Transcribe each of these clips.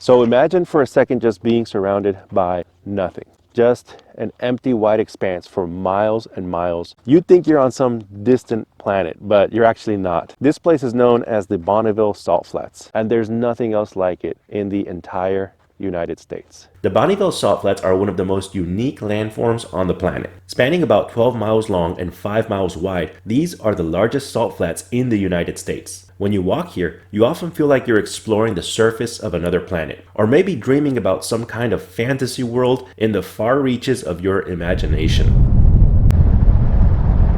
So imagine for a second just being surrounded by nothing. Just an empty white expanse for miles and miles. You'd think you're on some distant planet, but you're actually not. This place is known as the Bonneville Salt Flats, and there's nothing else like it in the entire United States. The Bonneville Salt Flats are one of the most unique landforms on the planet. Spanning about 12 miles long and 5 miles wide, these are the largest salt flats in the United States. When you walk here, you often feel like you're exploring the surface of another planet, or maybe dreaming about some kind of fantasy world in the far reaches of your imagination.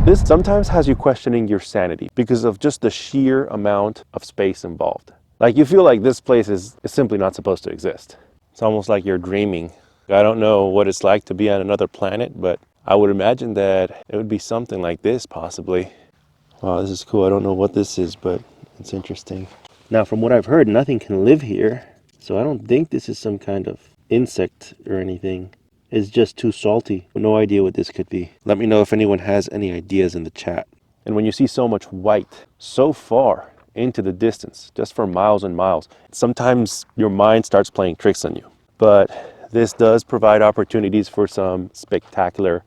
This sometimes has you questioning your sanity because of just the sheer amount of space involved. Like you feel like this place is simply not supposed to exist. It's almost like you're dreaming. I don't know what it's like to be on another planet, but I would imagine that it would be something like this, possibly. Wow, this is cool. I don't know what this is, but it's interesting. Now, from what I've heard, nothing can live here, so I don't think this is some kind of insect or anything. It's just too salty. No idea what this could be. Let me know if anyone has any ideas in the chat. And when you see so much white so far into the distance, just for miles and miles, sometimes your mind starts playing tricks on you. But this does provide opportunities for some spectacular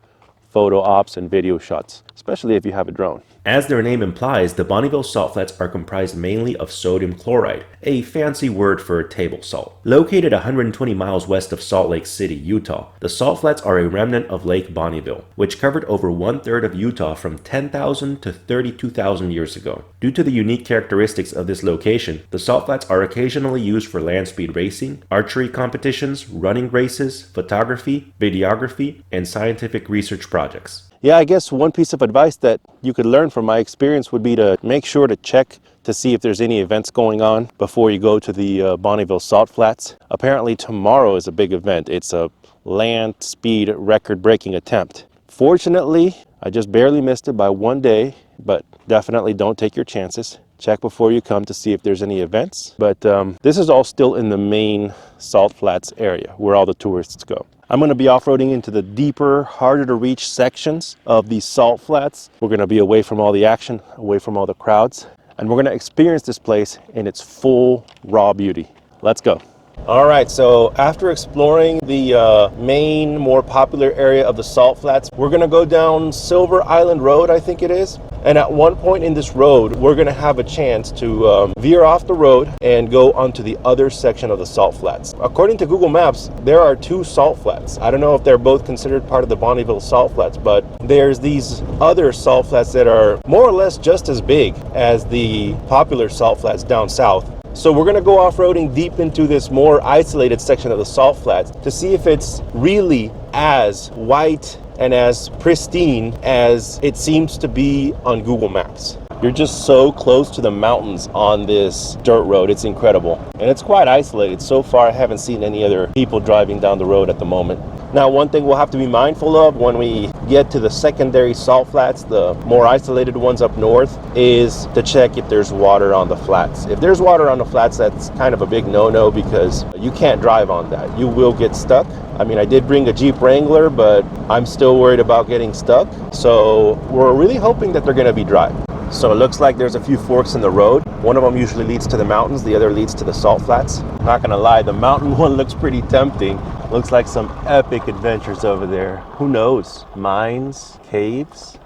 photo ops and video shots, especially if you have a drone. As their name implies, the Bonneville Salt Flats are comprised mainly of sodium chloride, a fancy word for table salt. Located 120 miles west of Salt Lake City, Utah, the Salt Flats are a remnant of Lake Bonneville, which covered over 1/3 of Utah from 10,000 to 32,000 years ago. Due to the unique characteristics of this location, the Salt Flats are occasionally used for land speed racing, archery competitions, running races, photography, videography, and scientific research projects. Yeah, I guess one piece of advice that you could learn from my experience would be to make sure to check to see if there's any events going on before you go to the Bonneville Salt Flats. Apparently tomorrow is a big event. It's a land speed record-breaking attempt. Fortunately, I just barely missed it by 1 day, but definitely don't take your chances. Check before you come to see if there's any events. But this is all still in the main Salt Flats area where all the tourists go. I'm going to be off-roading into the deeper, harder to reach sections of these salt flats. We're going to be away from all the action, away from all the crowds, and we're going to experience this place in its full raw beauty. Let's go. All right, so after exploring the main, more popular area of the salt flats, we're going to go down Silver Island Road, I think it is. And at one point in this road, we're going to have a chance to veer off the road and go onto the other section of the salt flats. According to Google Maps, there are 2 salt flats. I don't know if they're both considered part of the Bonneville Salt Flats, but there's these other salt flats that are more or less just as big as the popular salt flats down south. So we're going to go off-roading deep into this more isolated section of the salt flats to see if it's really as white and as pristine as it seems to be on Google Maps. You're just so close to the mountains on this dirt road. It's incredible. And it's quite isolated. So far, I haven't seen any other people driving down the road at the moment. Now, one thing we'll have to be mindful of when we get to the secondary salt flats, the more isolated ones up north, is to check if there's water on the flats. If there's water on the flats, that's kind of a big no-no because you can't drive on that. You will get stuck. I mean, I did bring a Jeep Wrangler, but I'm still worried about getting stuck. So we're really hoping that they're going to be dry. So it looks like there's a few forks in the road. One of them usually leads to the mountains, the other leads to the salt flats. Not gonna lie, the mountain one looks pretty tempting. Looks like some epic adventures over there. Who knows? Mines, caves.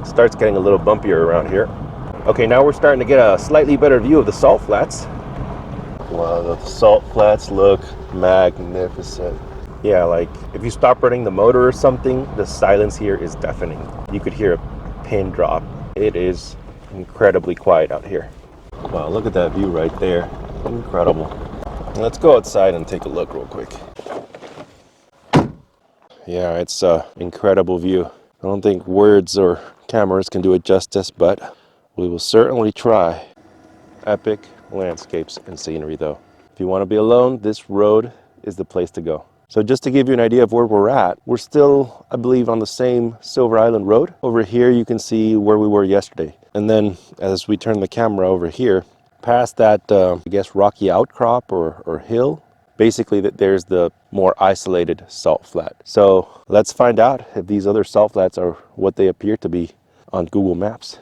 Starts getting a little bumpier around here. Okay, now we're starting to get a slightly better view of the salt flats. Wow, the salt flats look magnificent. Yeah, like if you stop running the motor or something, the silence here is deafening. You could hear a pin drop. It is incredibly quiet out here. Wow, look at that view right there. Incredible. Let's go outside and take a look real quick. Yeah, it's an incredible view. I don't think words or cameras can do it justice, but we will certainly try. Epic landscapes and scenery though. If you want to be alone, this road is the place to go. So just to give you an idea of where we're at, we're still, I believe, on the same Silver Island Road. Over here, you can see where we were yesterday. And then as we turn the camera over here, past that, I guess, rocky outcrop or hill, basically there's the more isolated salt flat. So let's find out if these other salt flats are what they appear to be on Google Maps.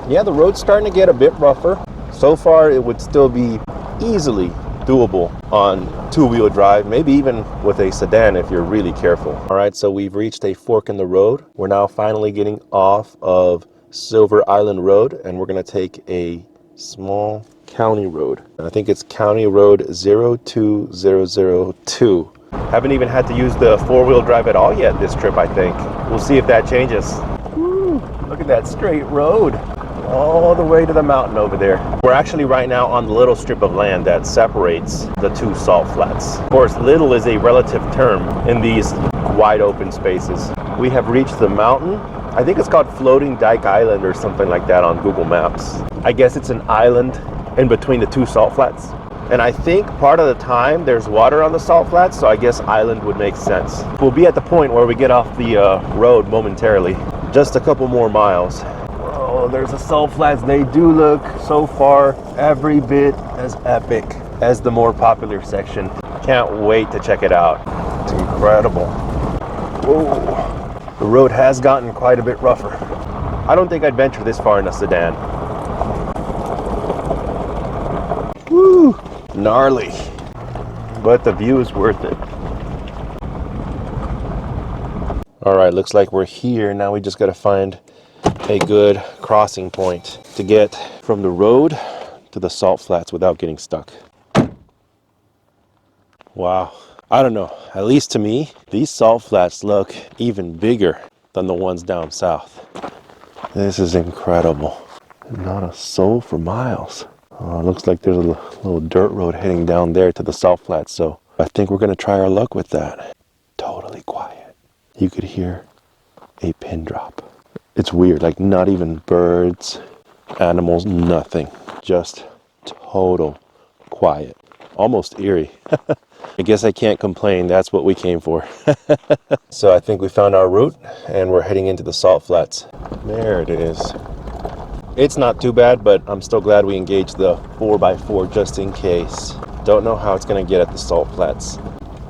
Yeah, the road's starting to get a bit rougher. So far, it would still be easily doable on two-wheel drive, maybe even with a sedan if you're really careful. All right, so we've reached a fork in the road. We're now finally getting off of Silver Island Road, and we're gonna take a small county road. I think it's County Road 02002. Haven't even had to use the four-wheel drive at all yet this trip, I think. We'll see if that changes. Woo, look at that straight road all the way to the mountain over there. We're actually right now on the little strip of land that separates the two salt flats. Of course, little is a relative term in these wide open spaces. We have reached the mountain. I think it's called Floating Dyke Island or something like that on Google Maps. I guess it's an island in between the two salt flats. And I think part of the time there's water on the salt flats, so I guess island would make sense. We'll be at the point where we get off the road momentarily. Just a couple more miles. Oh, there's the salt flats. They do look so far every bit as epic as the more popular section. Can't wait to check it out. It's incredible. Whoa. The road has gotten quite a bit rougher. I don't think I'd venture this far in a sedan. Woo! Gnarly. But the view is worth it. All right, looks like we're here. Now we just gotta find a good crossing point to get from the road to the salt flats without getting stuck. Wow. I don't know, at least to me, these salt flats look even bigger than the ones down south. This is incredible. Not a soul for miles. Oh, it looks like there's a little dirt road heading down there to the salt flats, so I think we're gonna try our luck with that. Totally quiet. You could hear a pin drop. It's weird, like not even birds, animals, nothing. Just total quiet. Almost eerie. I guess I can't complain, that's what we came for. So I think we found our route and we're heading into the salt flats. There it is. It's not too bad, but I'm still glad we engaged the 4x4 just in case. Don't know how it's gonna get at the salt flats.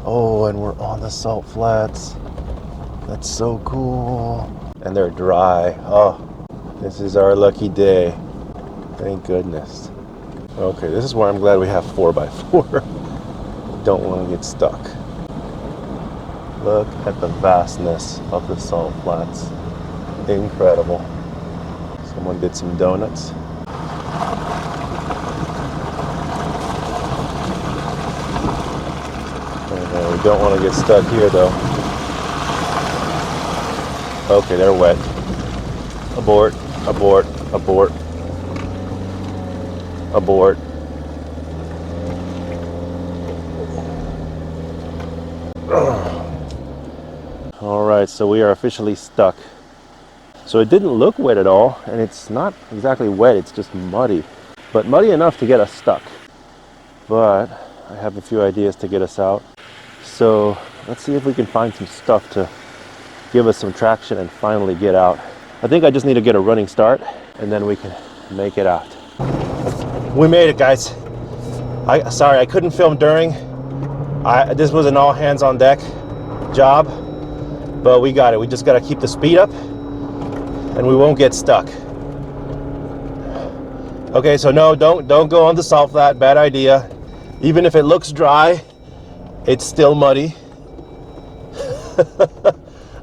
Oh, and we're on the salt flats. That's so cool. And they're dry. Oh, this is our lucky day. Thank goodness. Okay, this is where I'm glad we have 4x4. Don't want to get stuck. Look at the vastness of the salt flats. Incredible. Someone did some donuts. And we don't want to get stuck here though. Okay, they're wet. Abort, abort, abort, abort. All right, so we are officially stuck. So it didn't look wet at all, and it's not exactly wet, it's just muddy. But muddy enough to get us stuck. But I have a few ideas to get us out. So let's see if we can find some stuff to give us some traction and finally get out. I think I just need to get a running start, and then we can make it out. We made it, guys. Sorry, I couldn't film during. This was an all hands on deck job, but we got it. We just got to keep the speed up and we won't get stuck. Okay, so no, don't go on the salt flat, bad idea. Even if it looks dry, it's still muddy.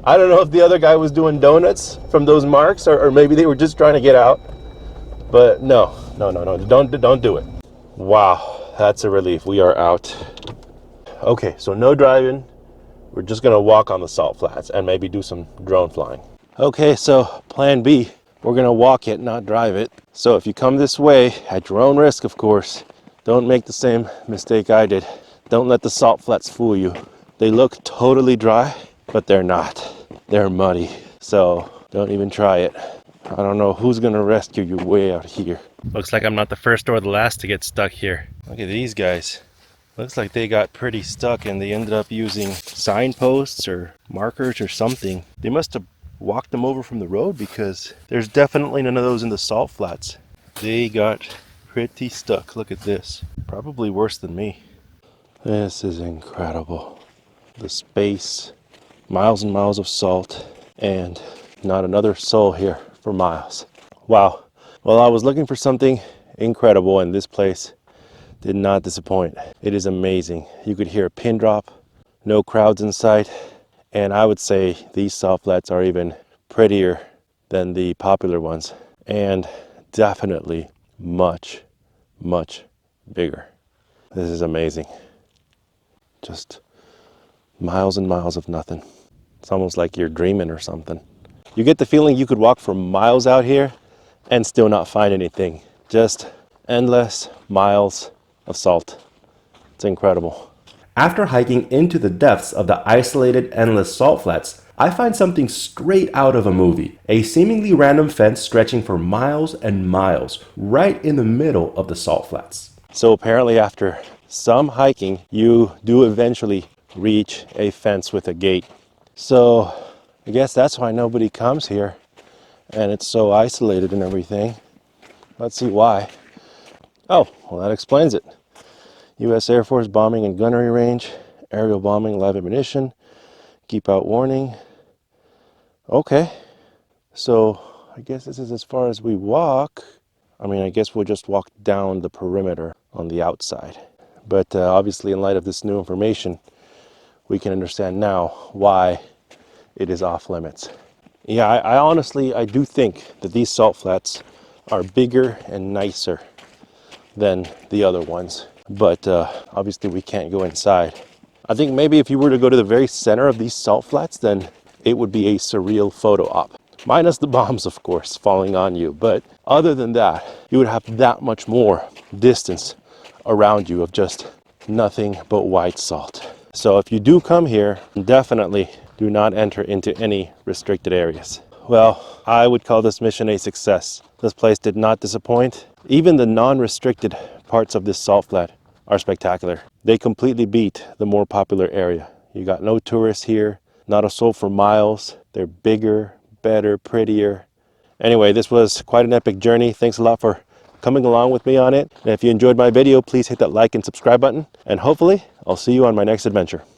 I don't know if the other guy was doing donuts from those marks or maybe they were just trying to get out. But no, don't do it. Wow, that's a relief. We are out. Okay, so no driving. We're just gonna walk on the salt flats and maybe do some drone flying. Okay, so plan B, we're gonna walk it, not drive it. So if you come this way, at your own risk, of course, don't make the same mistake I did. Don't let the salt flats fool you. They look totally dry, but they're not. They're muddy, so don't even try it. I don't know who's gonna rescue you way out here. Looks like I'm not the first or the last to get stuck here. Look at these guys. Looks like they got pretty stuck and they ended up using signposts or markers or something. They must have walked them over from the road because there's definitely none of those in the salt flats. They got pretty stuck. Look at this. Probably worse than me. This is incredible. The space, miles and miles of salt, and not another soul here for miles. Wow. Well, I was looking for something incredible, and this place did not disappoint. It is amazing. You could hear a pin drop, no crowds in sight, and I would say these salt flats are even prettier than the popular ones, and definitely much, much bigger. This is amazing. Just miles and miles of nothing. It's almost like you're dreaming or something. You get the feeling you could walk for miles out here and still not find anything. Just endless miles of salt. It's incredible. After hiking into the depths of the isolated, endless salt flats, I find something straight out of a movie. A seemingly random fence stretching for miles and miles, right in the middle of the salt flats. So apparently after some hiking, you do eventually reach a fence with a gate. So I guess that's why nobody comes here and it's so isolated and everything. Let's see why. Oh, well, that explains it. U.S. Air Force bombing and gunnery range, aerial bombing, live ammunition, keep out warning. Okay, so I guess this is as far as we walk. I mean, I guess we'll just walk down the perimeter on the outside. But obviously, in light of this new information, we can understand now why it is off limits. Yeah, I honestly, I do think that these salt flats are bigger and nicer than the other ones. But obviously we can't go inside. I think maybe if you were to go to the very center of these salt flats, then it would be a surreal photo op. Minus the bombs, of course, falling on you. But other than that, you would have that much more distance around you of just nothing but white salt. So if you do come here, definitely do not enter into any restricted areas. Well, I would call this mission a success. This place did not disappoint. Even the non-restricted parts of this salt flat are spectacular. They completely beat the more popular area. You got no tourists here, not a soul for miles. They're bigger, better, prettier. Anyway, this was quite an epic journey. Thanks a lot for coming along with me on it. And if you enjoyed my video, please hit that like and subscribe button. And hopefully, I'll see you on my next adventure.